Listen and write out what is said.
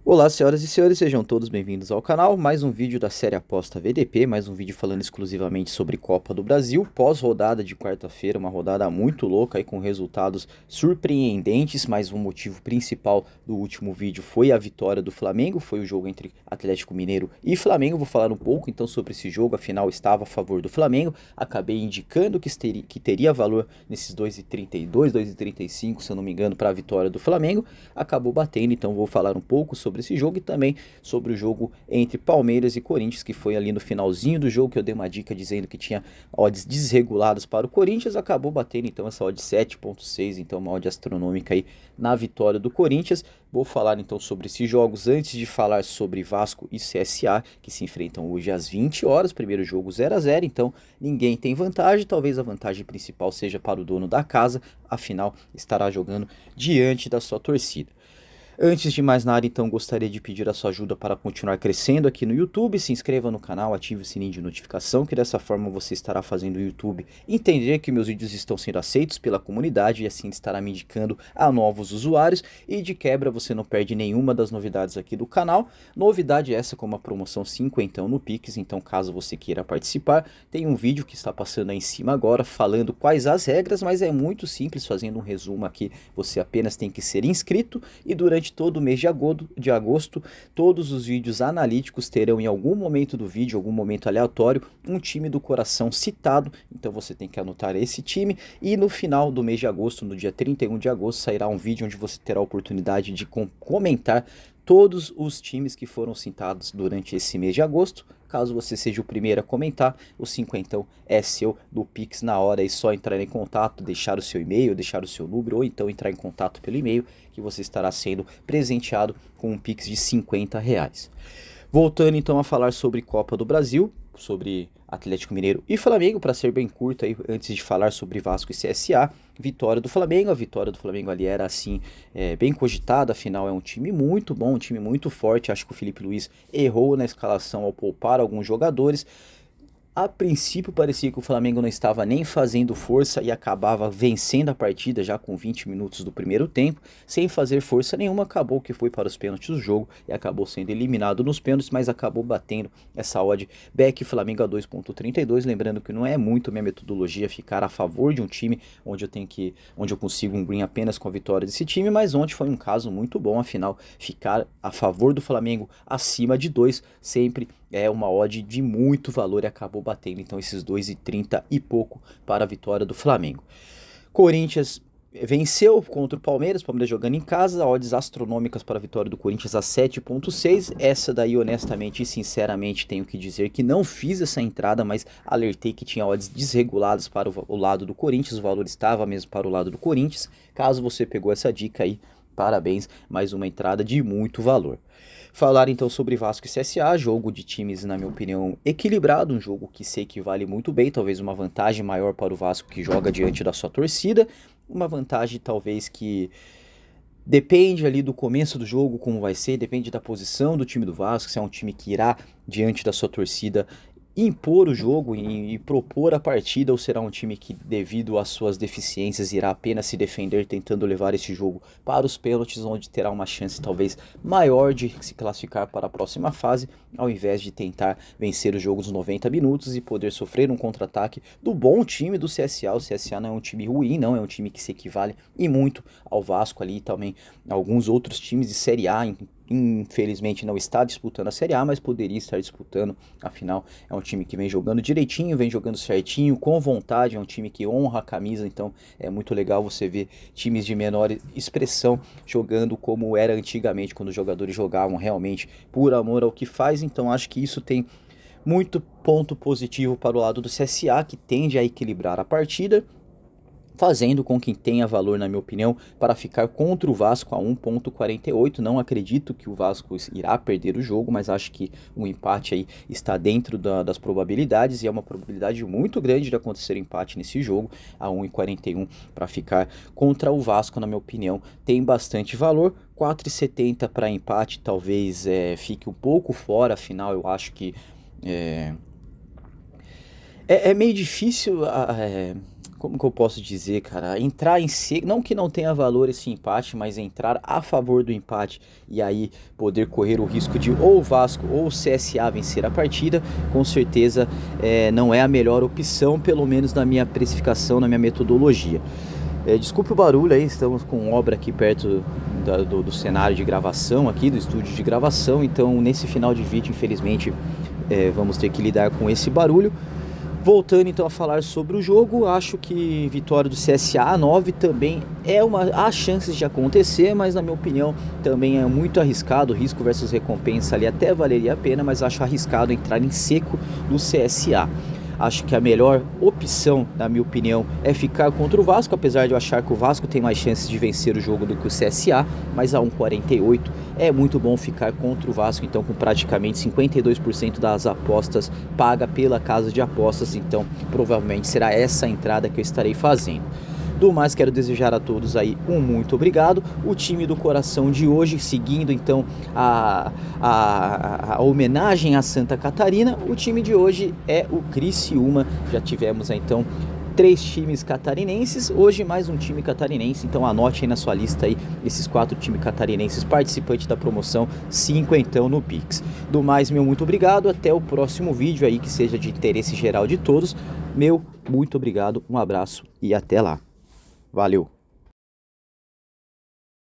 Olá, senhoras e senhores, sejam todos bem-vindos ao canal. Mais um vídeo da série Aposta VDP, mais um vídeo falando exclusivamente sobre Copa do Brasil, pós-rodada de quarta-feira, uma rodada muito louca aí com resultados surpreendentes, mas o motivo principal do último vídeo foi a vitória do Flamengo, foi o jogo entre Atlético Mineiro e Flamengo. Vou falar um pouco então sobre esse jogo, afinal estava a favor do Flamengo, acabei indicando que teria valor nesses 2,32, 2,35, se eu não me engano, para a vitória do Flamengo, acabou batendo, então vou falar um pouco sobre esse jogo e também sobre o jogo entre Palmeiras e Corinthians, que foi ali no finalzinho do jogo que eu dei uma dica dizendo que tinha odds desreguladas para o Corinthians, acabou batendo então essa odd 7,6, então uma odd astronômica aí na vitória do Corinthians. Vou falar então sobre esses jogos antes de falar sobre Vasco e CSA, que se enfrentam hoje às 20 horas, primeiro jogo 0-0, então ninguém tem vantagem, talvez a vantagem principal seja para o dono da casa, afinal estará jogando diante da sua torcida. Antes de mais nada, então, gostaria de pedir a sua ajuda para continuar crescendo aqui no YouTube. Se inscreva no canal, ative o sininho de notificação, que dessa forma você estará fazendo o YouTube entender que meus vídeos estão sendo aceitos pela comunidade e assim estará me indicando a novos usuários. E de quebra, você não perde nenhuma das novidades aqui do canal. Novidade essa como a promoção 5 então no Pix, então caso você queira participar, tem um vídeo que está passando aí em cima agora falando quais as regras, mas é muito simples, fazendo um resumo aqui. Você apenas tem que ser inscrito e durante todo o mês de agosto, todos os vídeos analíticos terão em algum momento do vídeo, algum momento aleatório, um time do coração citado, então você tem que anotar esse time e no final do mês de agosto, no dia 31 de agosto, sairá um vídeo onde você terá a oportunidade de comentar todos os times que foram citados durante esse mês de agosto. Caso você seja o primeiro a comentar, o 50 é seu do Pix na hora, é só entrar em contato, deixar o seu e-mail, deixar o seu número ou então entrar em contato pelo e-mail que você estará sendo presenteado com um Pix de R$ 50. Voltando então a falar sobre Copa do Brasil, sobre Atlético Mineiro e Flamengo, para ser bem curto aí, antes de falar sobre Vasco e CSA, vitória do Flamengo, a vitória do Flamengo ali era assim, bem cogitada, afinal é um time muito bom, um time muito forte, acho que o Felipe Luiz errou na escalação ao poupar alguns jogadores. A princípio parecia que o Flamengo não estava nem fazendo força e acabava vencendo a partida já com 20 minutos do primeiro tempo, sem fazer força nenhuma, acabou que foi para os pênaltis do jogo e acabou sendo eliminado nos pênaltis, mas acabou batendo essa odd back Flamengo a 2,32, lembrando que não é muito minha metodologia ficar a favor de um time onde eu consigo um green apenas com a vitória desse time, mas ontem foi um caso muito bom, afinal ficar a favor do Flamengo acima de 2 sempre é uma odd de muito valor e acabou batendo então esses 2,30 e pouco para a vitória do Flamengo. Corinthians venceu contra o Palmeiras jogando em casa, odds astronômicas para a vitória do Corinthians a 7,6, essa daí honestamente e sinceramente tenho que dizer que não fiz essa entrada, mas alertei que tinha odds desreguladas para o lado do Corinthians, o valor estava mesmo para o lado do Corinthians. Caso você pegou essa dica aí, parabéns, mais uma entrada de muito valor. Falar então sobre Vasco e CSA, jogo de times, na minha opinião, equilibrado, um jogo que sei que vale muito bem, talvez uma vantagem maior para o Vasco que joga diante da sua torcida, uma vantagem talvez que depende ali do começo do jogo, como vai ser, depende da posição do time do Vasco, se é um time que irá diante da sua torcida impor o jogo e propor a partida, ou será um time que, devido às suas deficiências, irá apenas se defender tentando levar esse jogo para os pênaltis, onde terá uma chance talvez maior de se classificar para a próxima fase, ao invés de tentar vencer o jogo nos 90 minutos e poder sofrer um contra-ataque do bom time do CSA. O CSA não é um time ruim, não, é um time que se equivale e muito ao Vasco ali, também alguns outros times de Série A. Infelizmente não está disputando a Série A, mas poderia estar disputando, afinal é um time que vem jogando direitinho, vem jogando certinho, com vontade, é um time que honra a camisa, então é muito legal você ver times de menor expressão jogando como era antigamente, quando os jogadores jogavam realmente por amor ao que faz, então acho que isso tem muito ponto positivo para o lado do CSA, que tende a equilibrar a partida, fazendo com que tenha valor, na minha opinião, para ficar contra o Vasco a 1,48. Não acredito que o Vasco irá perder o jogo, mas acho que o empate aí está dentro das probabilidades e é uma probabilidade muito grande de acontecer empate nesse jogo a 1,41 para ficar contra o Vasco, na minha opinião, tem bastante valor. 4,70 para empate talvez fique um pouco fora, afinal eu acho que É meio difícil, como que eu posso dizer, cara? Entrar em seco, não que não tenha valor esse empate, mas entrar a favor do empate e aí poder correr o risco de ou o Vasco ou o CSA vencer a partida, com certeza não é a melhor opção, pelo menos na minha precificação, na minha metodologia. Desculpe o barulho aí, estamos com obra aqui perto do cenário de gravação aqui, do estúdio de gravação, então nesse final de vídeo, infelizmente, vamos ter que lidar com esse barulho. Voltando então a falar sobre o jogo, acho que vitória do CSA a 9 também há chances de acontecer, mas na minha opinião também é muito arriscado, risco versus recompensa ali até valeria a pena, mas acho arriscado entrar em seco no CSA. Acho que a melhor opção, na minha opinião, é ficar contra o Vasco, apesar de eu achar que o Vasco tem mais chances de vencer o jogo do que o CSA, mas a 1,48 é muito bom ficar contra o Vasco, então com praticamente 52% das apostas paga pela casa de apostas, então provavelmente será essa a entrada que eu estarei fazendo. Do mais, quero desejar a todos aí um muito obrigado. O time do coração de hoje, seguindo então a homenagem a Santa Catarina, o time de hoje é o Criciúma. Já tivemos então 3 times catarinenses, hoje mais um time catarinense, então anote aí na sua lista aí esses 4 times catarinenses participantes da promoção, 5 então no Pix. Do mais, meu muito obrigado, até o próximo vídeo aí que seja de interesse geral de todos. Meu muito obrigado, um abraço e até lá. Valeu!